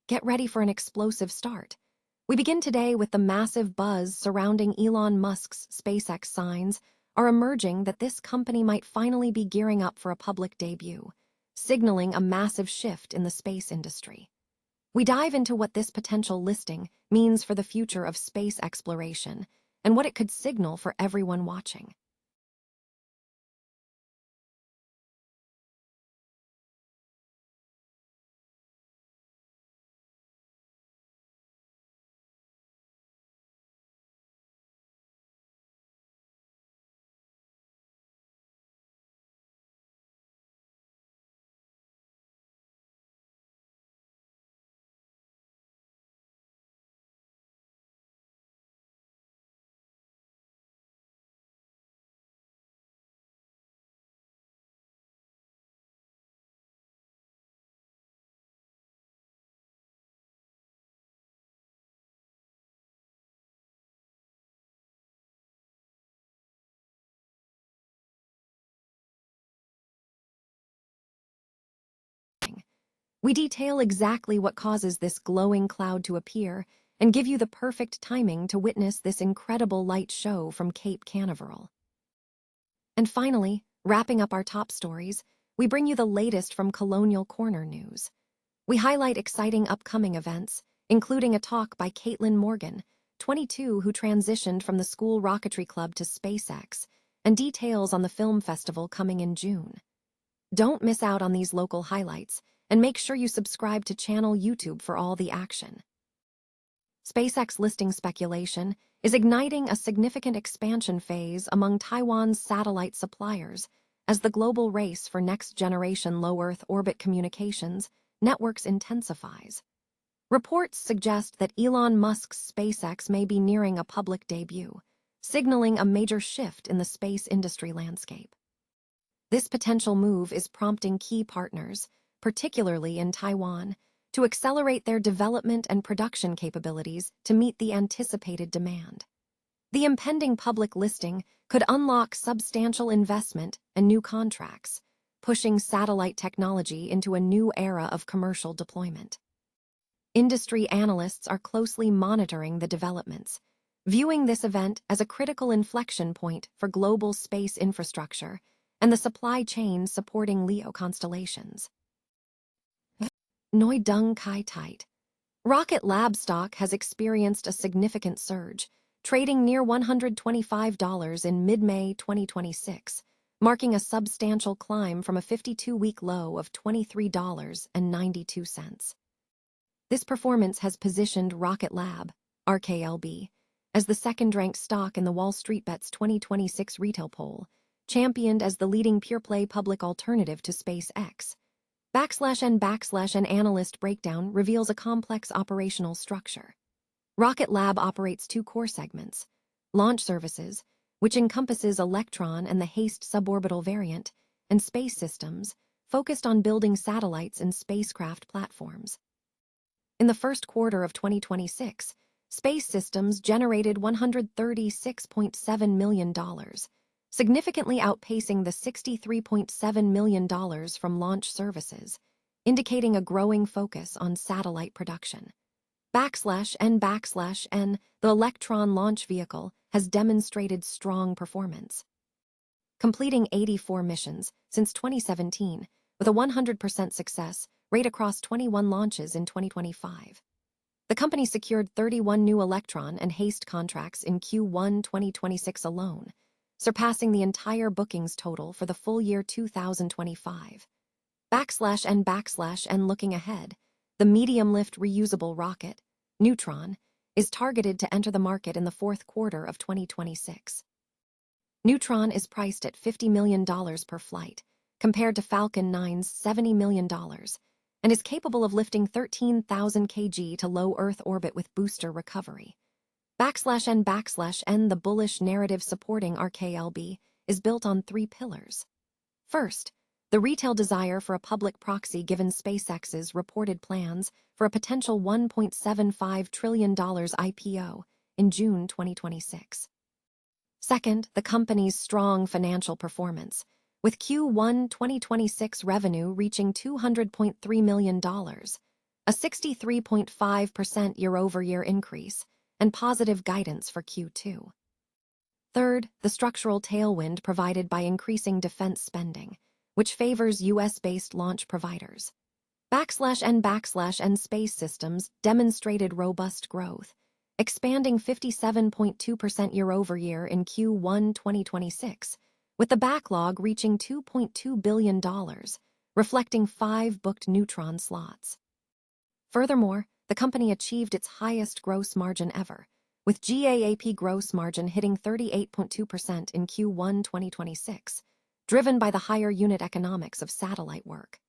Get ready for an explosive start. We begin today with the massive buzz surrounding Elon Musk's SpaceX. Signs are emerging that this company might finally be gearing up for a public debut, signaling a massive shift in the space industry. We dive into what this potential listing means for the future of space exploration and what it could signal for everyone watching. We detail exactly what causes this glowing cloud to appear and give you the perfect timing to witness this incredible light show from Cape Canaveral. And finally, wrapping up our top stories, we bring you the latest from Colonial Corner news. We highlight exciting upcoming events, including a talk by Caitlin Morgan, 22, who transitioned from the school rocketry club to SpaceX, and details on the film festival coming in June. Don't miss out on these local highlights, and make sure you subscribe to channel YouTube for all the action. SpaceX listing speculation is igniting a significant expansion phase among Taiwan's satellite suppliers as the global race for next-generation low-Earth orbit communications networks intensifies. Reports suggest that Elon Musk's SpaceX may be nearing a public debut, signaling a major shift in the space industry landscape. This potential move is prompting key partners, particularly in Taiwan, to accelerate their development and production capabilities to meet the anticipated demand. The impending public listing could unlock substantial investment and new contracts, pushing satellite technology into a new era of commercial deployment. Industry analysts are closely monitoring the developments, viewing this event as a critical inflection point for global space infrastructure and the supply chain supporting LEO constellations. Noi Dung Kai Tight. Rocket Lab stock has experienced a significant surge, trading near $125 in mid-May 2026, marking a substantial climb from a 52-week low of $23.92. This performance has positioned Rocket Lab, RKLB, as the second-ranked stock in the Wall Street Bet's 2026 retail poll, championed as the leading pure-play public alternative to SpaceX. An analyst breakdown reveals a complex operational structure. Rocket Lab operates two core segments: launch services, which encompasses Electron and the HASTE suborbital variant, and space systems, focused on building satellites and spacecraft platforms. In the first quarter of 2026, Space Systems generated $136.7 million, significantly outpacing the $63.7 million from launch services, indicating a growing focus on satellite production. N, the Electron launch vehicle has demonstrated strong performance, completing 84 missions since 2017 with a 100% success rate across 21 launches in 2025. The company secured 31 new Electron and HASTE contracts in Q1 2026 alone, surpassing the entire bookings total for the full year 2025. N, looking ahead, the medium-lift reusable rocket, Neutron, is targeted to enter the market in the fourth quarter of 2026. Neutron is priced at $50 million per flight, compared to Falcon 9's $70 million, and is capable of lifting 13,000 kg to low Earth orbit with booster recovery. N, the bullish narrative supporting RKLB is built on three pillars. First, the retail desire for a public proxy given SpaceX's reported plans for a potential $1.75 trillion IPO in June 2026. Second, the company's strong financial performance, with Q1 2026 revenue reaching $200.3 million, a 63.5% year-over-year increase, and positive guidance for Q2. Third, the structural tailwind provided by increasing defense spending, which favors US-based launch providers. /N Space Systems demonstrated robust growth, expanding 57.2% year-over-year in Q1 2026, with the backlog reaching $2.2 billion, reflecting 5 booked Neutron slots. Furthermore, the company achieved its highest gross margin ever, with GAAP gross margin hitting 38.2% in Q1 2026, driven by the higher unit economics of satellite work.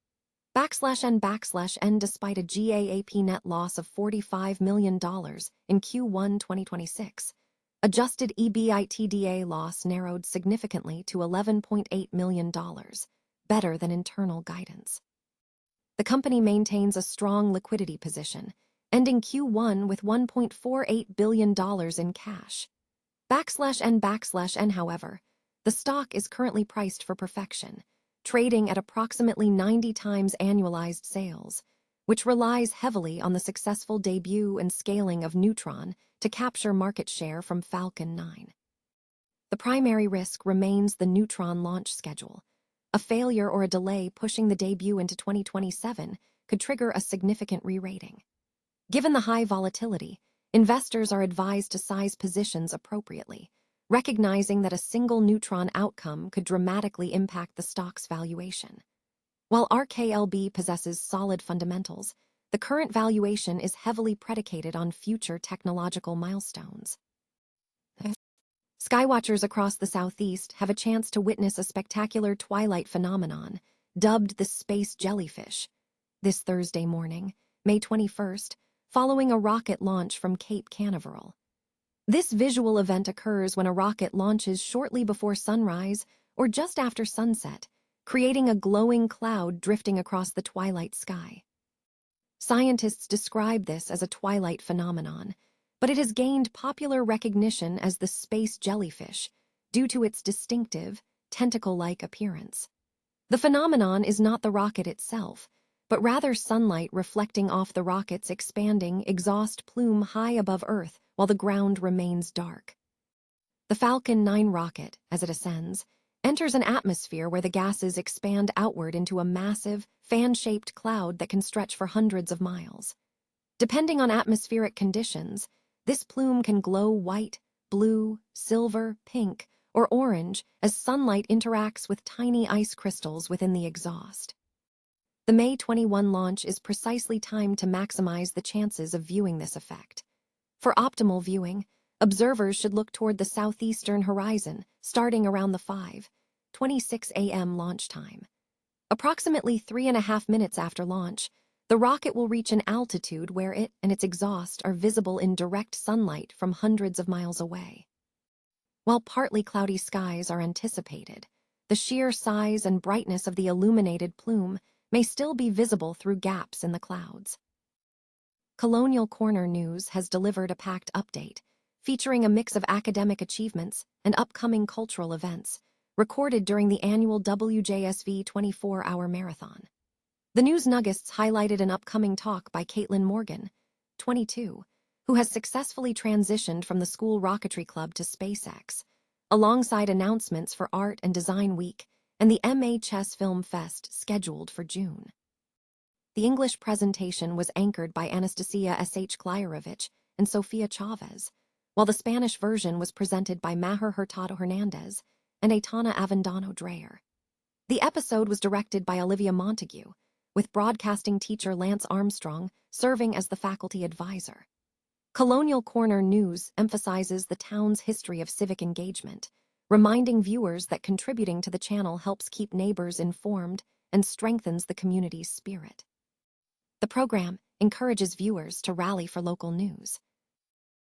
/N despite a GAAP net loss of $45 million in Q1 2026, adjusted EBITDA loss narrowed significantly to $11.8 million, better than internal guidance. The company maintains a strong liquidity position, ending Q1 with $1.48 billion in cash. /N, however, the stock is currently priced for perfection, trading at approximately 90 times annualized sales, which relies heavily on the successful debut and scaling of Neutron to capture market share from Falcon 9. The primary risk remains the Neutron launch schedule. A failure or a delay pushing the debut into 2027 could trigger a significant re-rating. Given the high volatility, investors are advised to size positions appropriately, recognizing that a single Neutron outcome could dramatically impact the stock's valuation. While RKLB possesses solid fundamentals, the current valuation is heavily predicated on future technological milestones. Skywatchers across the Southeast have a chance to witness a spectacular twilight phenomenon, dubbed the space jellyfish, this Thursday morning, May 21st, following a rocket launch from Cape Canaveral. This visual event occurs when a rocket launches shortly before sunrise or just after sunset, creating a glowing cloud drifting across the twilight sky. Scientists describe this as a twilight phenomenon, but it has gained popular recognition as the space jellyfish due to its distinctive, tentacle-like appearance. The phenomenon is not the rocket itself, but rather sunlight reflecting off the rocket's expanding exhaust plume high above Earth while the ground remains dark. The Falcon 9 rocket, as it ascends, enters an atmosphere where the gases expand outward into a massive, fan-shaped cloud that can stretch for hundreds of miles. Depending on atmospheric conditions, this plume can glow white, blue, silver, pink, or orange as sunlight interacts with tiny ice crystals within the exhaust. The May 21 launch is precisely timed to maximize the chances of viewing this effect. For optimal viewing, observers should look toward the southeastern horizon, starting around the 5:26 a.m. launch time. Approximately 3.5 minutes after launch, the rocket will reach an altitude where it and its exhaust are visible in direct sunlight from hundreds of miles away. While partly cloudy skies are anticipated, the sheer size and brightness of the illuminated plume may still be visible through gaps in the clouds. Colonial Corner News has delivered a packed update, featuring a mix of academic achievements and upcoming cultural events, recorded during the annual WJSV 24-hour marathon. The news nuggets highlighted an upcoming talk by Caitlin Morgan, 22, who has successfully transitioned from the school rocketry club to SpaceX, alongside announcements for Art and Design Week and the MHS Film Fest scheduled for June. The English presentation was anchored by Anastasia S.H. Klyerovich and Sofia Chavez, while the Spanish version was presented by Maher Hurtado Hernandez and Aitana Avendano Dreyer. The episode was directed by Olivia Montague, with broadcasting teacher Lance Armstrong serving as the faculty advisor. Colonial Corner News emphasizes the town's history of civic engagement, reminding viewers that contributing to the channel helps keep neighbors informed and strengthens the community's spirit. The program encourages viewers to rally for local news,